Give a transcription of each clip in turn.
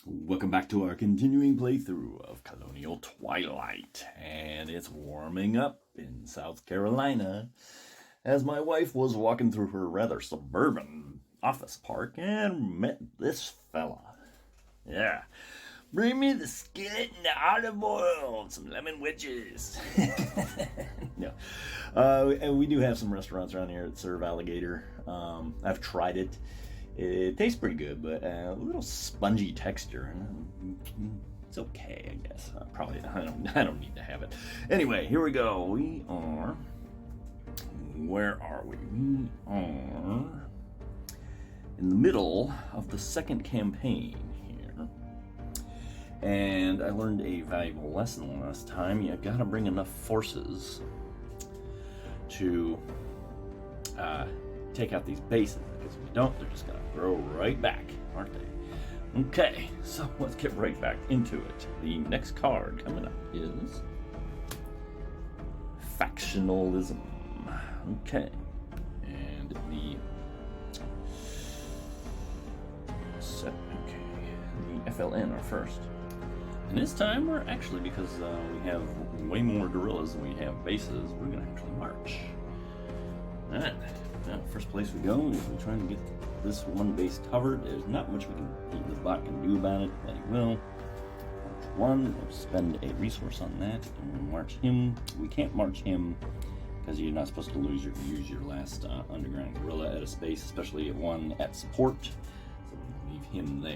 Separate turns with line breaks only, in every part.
Welcome back to our continuing playthrough of Colonial Twilight, and it's warming up in South Carolina as my wife was walking through her rather suburban office park and met this fella. Yeah, bring me the skillet and the olive oil and some lemon wedges. No, and we do have some restaurants around here that serve alligator. I've tried it. It tastes pretty good, but a little spongy texture. It's okay, I guess. I don't need to have it. Anyway, here we go. Where are we? We are in the middle of the second campaign here. And I learned a valuable lesson last time. You gotta bring enough forces to take out these bases, because if you don't, they're just gonna grow right back, aren't they? Okay, so let's get right back into it. The next card coming up is Factionalism. Okay, and the FLN are first. And this time we're actually, because we have way more guerrillas than we have bases, we're gonna actually march. Alright. Now, first place we go is we're trying to get this one base covered. There's not much the bot can do about it, but he will. March one, we'll spend a resource on that, and we'll march him. We can't march him because you're not supposed to use your last underground gorilla at a space, especially at one at support. So we'll leave him there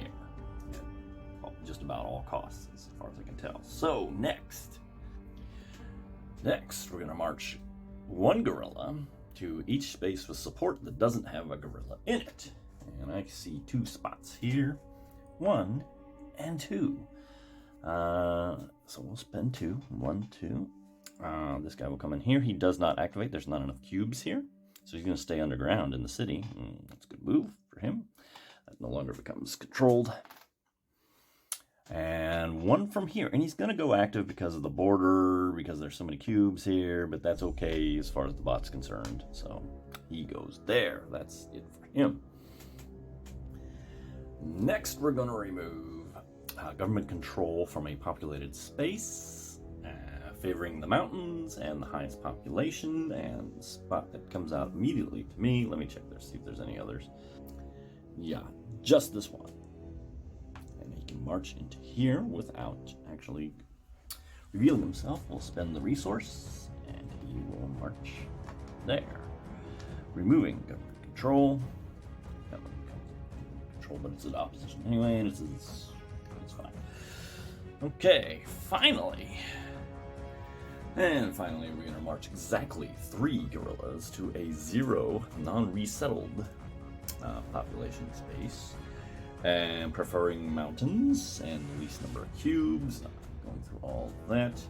at just about all costs, as far as I can tell. So next, we're gonna march one gorilla to each space with support that doesn't have a gorilla in it. And I see two spots here, 1 and 2. So we'll spend 2, 1, 2. This guy will come in here. He does not activate. There's not enough cubes here. So he's going to stay underground in the city. That's a good move for him. That no longer becomes controlled. And 1 from here, and he's going to go active because of the border, because there's so many cubes here, but that's okay as far as the bot's concerned. So he goes there. That's it for him. Next, we're going to remove government control from a populated space, favoring the mountains and the highest population, and the spot that comes out immediately to me. Let me check there, see if there's any others. Yeah, just this one. He can march into here without actually revealing himself. We'll spend the resource, and he will march there. Removing government control. But it's in opposition anyway, and it's fine. Okay, finally. And finally, we're going to march exactly 3 guerrillas to a 0 non-resettled population space. And preferring mountains and the least number of cubes. Not going through all of that.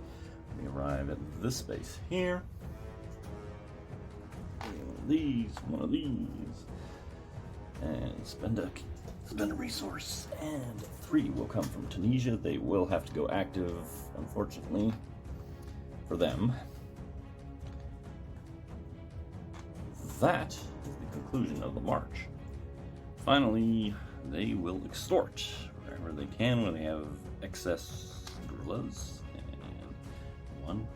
We arrive at this space here. One of these. And spend a resource. And 3 will come from Tunisia. They will have to go active, unfortunately, for them. That is the conclusion of the march. Finally, they will extort wherever they can when they have excess guerrillas. And 1.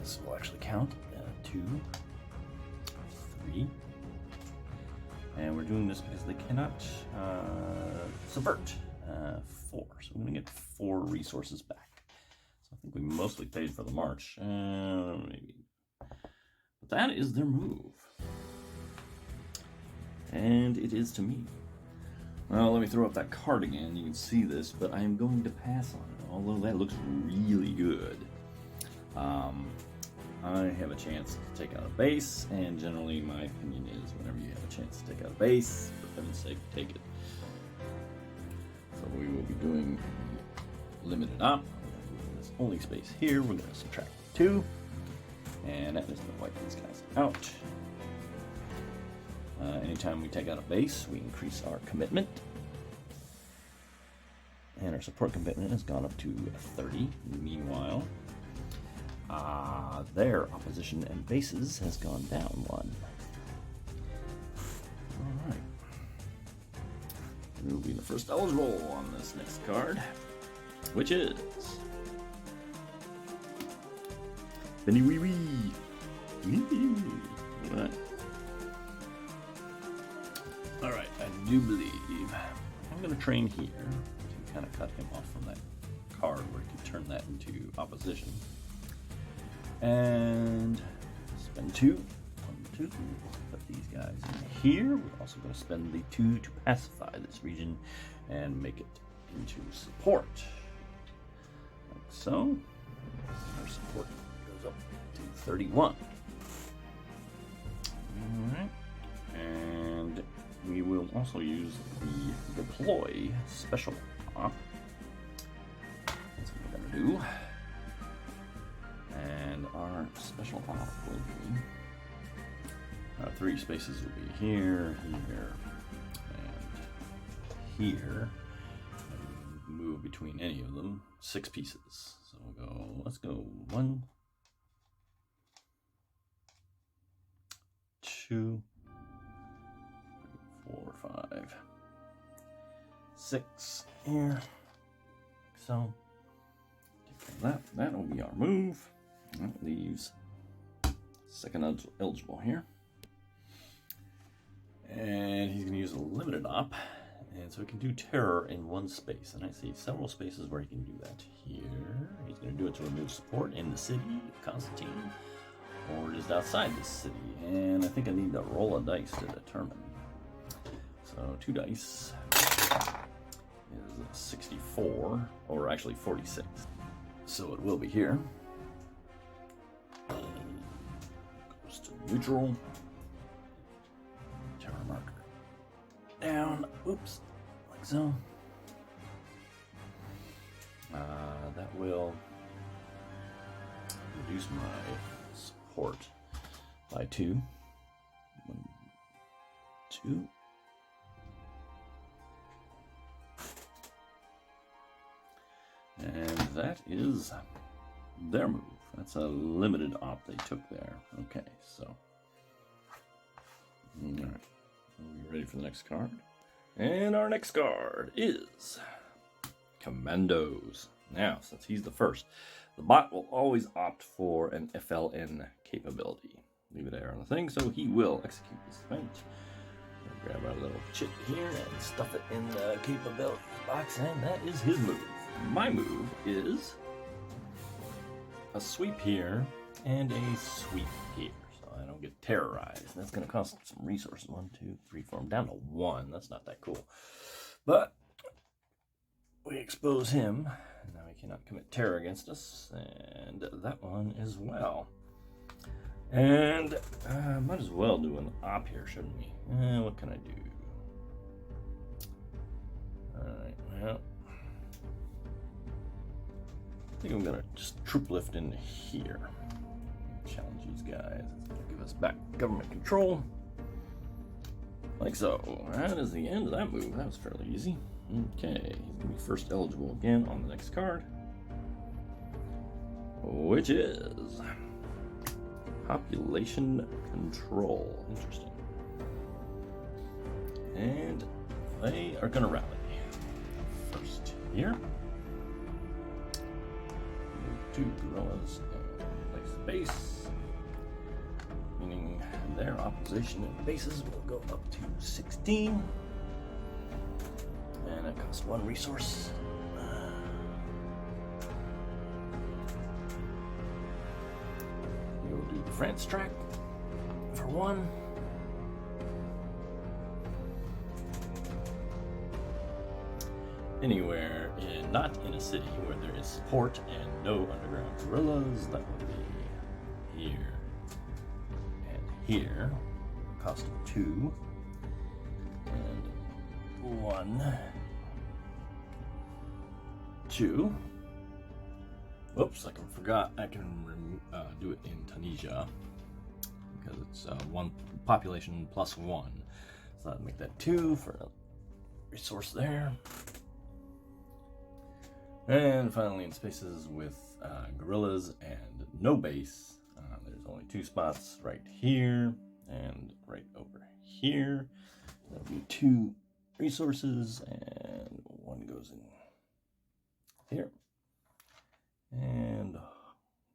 This will actually count. 2, 3. And we're doing this because they cannot subvert. 4. So we're going to get 4 resources back. So I think we mostly paid for the march. Maybe. But that is their move. And it is to me. Well, let me throw up that card again. You can see this, but I am going to pass on it, although that looks really good. I have a chance to take out a base, and generally my opinion is whenever you have a chance to take out a base, for heaven's sake, take it. So we will be doing the limited op. We're doing this only space here. We're going to subtract 2, and that is going to wipe these guys out. Anytime we take out a base, we increase our commitment. And our support commitment has gone up to 30. Meanwhile, their opposition and bases has gone down 1. Alright. It will be the first eligible on this next card, which is Benny Wee Wee. Alright, I do believe I'm going to train here to kind of cut him off from that card where he can turn that into opposition. And spend 2. 1, 2. Put these guys in here. We're also going to spend the 2 to pacify this region and make it into support. Like so. Our support goes up to 31. Alright. And we will also use the deploy special op. That's what we're going to do. And our special op will be, our 3 spaces will be here, here, and here. And move between any of them 6 pieces. So we'll go, let's go 1, 2, 4, 5, 6 here. Like so. Take care of that. That'll be our move. That leaves second eligible here. And he's going to use a limited op. And so he can do terror in 1 space. And I see several spaces where he can do that. Here, he's going to do it to remove support in the city of Constantine, or just outside the city. And I think I need to roll a dice to determine. So 2 dice is 64, or actually 46. So it will be here. Goes to neutral. Terror marker down. Oops, like so. That will reduce my support by 2. 1, 2. And that is their move. That's a limited op they took there. Okay, so. Alright. Are we ready for the next card? And our next card is Commandos. Now, since he's the first, the bot will always opt for an FLN capability. Leave it there on the thing, so he will execute this event. Grab our little chit here and stuff it in the capability box, and that is his move. My move is a sweep here and a sweep here, so I don't get terrorized. That's going to cost some resources. 1, 2, 3, 4. I'm down to 1. That's not that cool. But we expose him. Now he cannot commit terror against us, and that one as well. And might as well do an op here, shouldn't we? What can I do? Alright, well, I think I'm gonna just troop lift in here. Challenge these guys. It's gonna give us back government control. Like so. That is the end of that move. That was fairly easy. Okay, he's gonna be first eligible again on the next card, which is population control. Interesting. And they are gonna rally. First here. Move 2 guerrillas and place the base. Meaning their opposition and bases will go up to 16. And it costs 1 resource. We will do the France track for 1. Anywhere not in a city where there is support and no underground guerrillas, that would be here and here. Cost of 2 and 1, 2. Oops, I forgot I can do it in Tunisia because it's 1 population plus 1. So that'll make that 2 for a resource there. And finally, in spaces with guerrillas and no base, there's only 2 spots right here and right over here. That'll be 2 resources, and here. And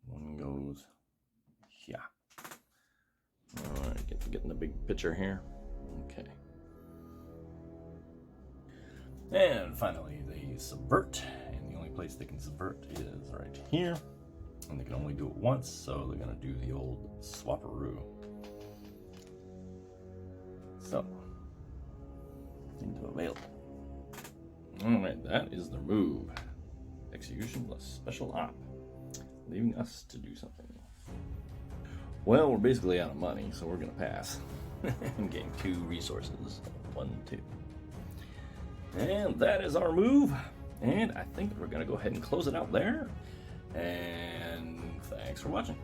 one goes here. All right, getting the big picture here. Okay. And finally, they subvert. And the only place they can subvert is right here. And they can only do it once, so they're going to do the old swapperoo. So, into available. Alright, that is their move. Execution plus special op, leaving us to do something. Well, we're basically out of money, so we're going to pass and gain 2 resources. 1, 2. And that is our move. And I think we're going to go ahead and close it out there. And thanks for watching.